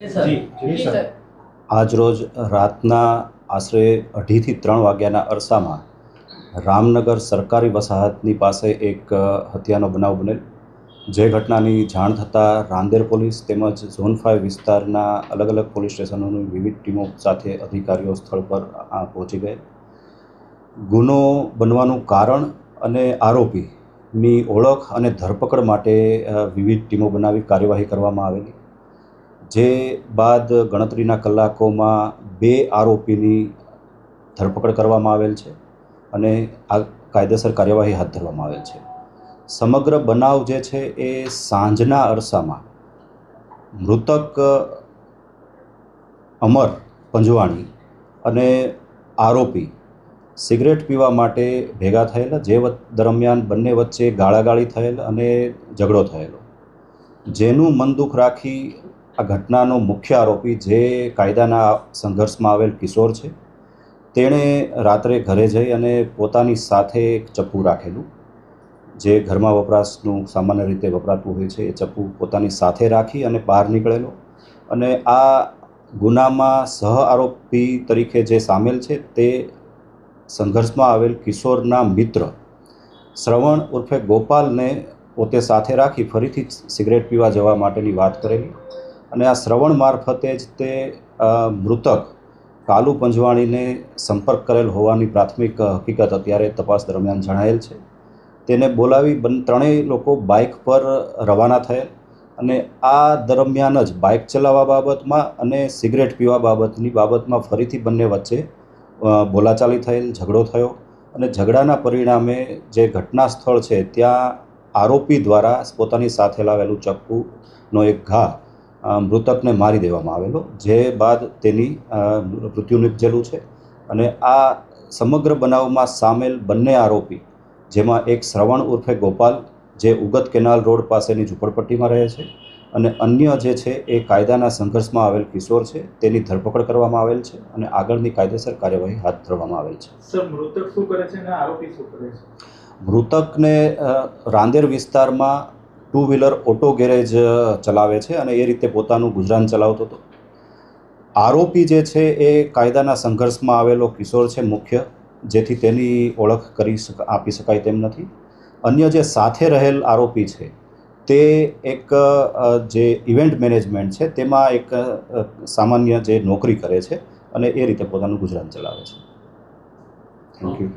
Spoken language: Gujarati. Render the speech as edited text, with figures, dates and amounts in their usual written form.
જી સર। આજરોજ રાતના આશરે 2:30 થી 3 વાગ્યાના અરસામાં રામનગર સરકારી વસાહતની પાસે એક હત્યાનો બનાવ બનેલ, જે ઘટનાની જાણ થતાં રાંદેર પોલીસ તેમજ ઝોન 5 વિસ્તારના અલગ અલગ પોલીસ સ્ટેશનોની વિવિધ ટીમો સાથે અધિકારીઓ સ્થળ પર પહોંચી ગયેલ. ગુનો બનવાનું કારણ અને આરોપીની ઓળખ અને ધરપકડ માટે વિવિધ ટીમો બનાવી કાર્યવાહી કરવામાં આવેલી, જે બાદ ગણતરીના કલાકોમાં 2 આરોપીની ધરપકડ કરવામાં આવેલ છે અને આ કાયદેસર કાર્યવાહી હાથ ધરવામાં આવેલ છે. સમગ્ર બનાવ જે છે એ સાંજના અરસામાં મૃતક અમર પંજવાણી અને આરોપી સિગરેટ પીવા માટે ભેગા થયેલા, જે દરમિયાન બંને વચ્ચે ગાળાગાળી થયેલ અને ઝઘડો થયેલો, જેનું મન દુઃખ રાખી આ ઘટનાનો મુખ્ય આરોપી, જે કાયદાના સંઘર્ષમાં આવેલ કિશોર છે, તેણે રાત્રે ઘરે જઈ અને પોતાની સાથે એક ચપ્પુ રાખેલું, જે ઘરમાં વપરાશનું સામાન્ય રીતે વપરાતું હોય છે, એ ચપ્પુ પોતાની સાથે રાખી અને બહાર નીકળેલો. અને આ ગુનામાં સહ આરોપી તરીકે જે સામેલ છે તે સંઘર્ષમાં આવેલ કિશોરના મિત્ર શ્રવણ ઉર્ફે ગોપાલને પોતે સાથે રાખી ફરીથી સિગરેટ પીવા જવા માટેની વાત કરેલી અને આ શ્રવણ મારફતે જ તે મૃતક કાલુ પંજવાણીને સંપર્ક કરેલ હોવાની પ્રાથમિક હકીકત અત્યારે તપાસ દરમિયાન જણાયેલ છે. તેને બોલાવી ત્રણેય લોકો બાઇક પર રવાના થયેલ અને આ દરમિયાન જ બાઇક ચલાવવા બાબતમાં અને સિગરેટ પીવા બાબતમાં ફરીથી બંને વચ્ચે બોલાચાલી થયેલ, ઝઘડો થયો અને ઝઘડાના પરિણામે જે ઘટના સ્થળ છે ત્યાં આરોપી દ્વારા પોતાની સાથે લાવેલું ચપ્પુનો એક ઘા મૃતકને મારી દેવામાં આવેલો, જે બાદ તેની મૃત્યુ નિપજેલું છે. અને આ સમગ્ર બનાવમાં સામેલ બંને આરોપી, જેમાં એક શ્રવણ ઉર્ફે ગોપાલ, જે ઉગત કેનાલ રોડ પાસેની ઝૂંપડપટ્ટીમાં રહે છે, અને અન્ય જે છે એ કાયદાના સંઘર્ષમાં આવેલ કિશોર છે, તેની ધરપકડ કરવામાં આવેલ છે અને આગળની કાયદેસર કાર્યવાહી હાથ ધરવામાં આવેલ છે. સર, મૃતક શું કરે છે અને આરોપી શું કરે છે? મૃતકને રાંદેર વિસ્તારમાં 2 વ્હીલર ઓટો ગેરેજ ચલાવે છે અને એ રીતે પોતાનું ગુજરાન ચલાવતો હતો. આરોપી જે છે એ કાયદાના સંઘર્ષમાં આવેલો કિશોર છે મુખ્ય, જેથી તેની ઓળખ આપી શકાય તેમ નથી. અન્ય જે સાથે રહેલ આરોપી છે તે એક જે ઇવેન્ટ મેનેજમેન્ટ છે તેમાં એક સામાન્ય જે નોકરી કરે છે અને એ રીતે પોતાનું ગુજરાન ચલાવે છે. Thank you.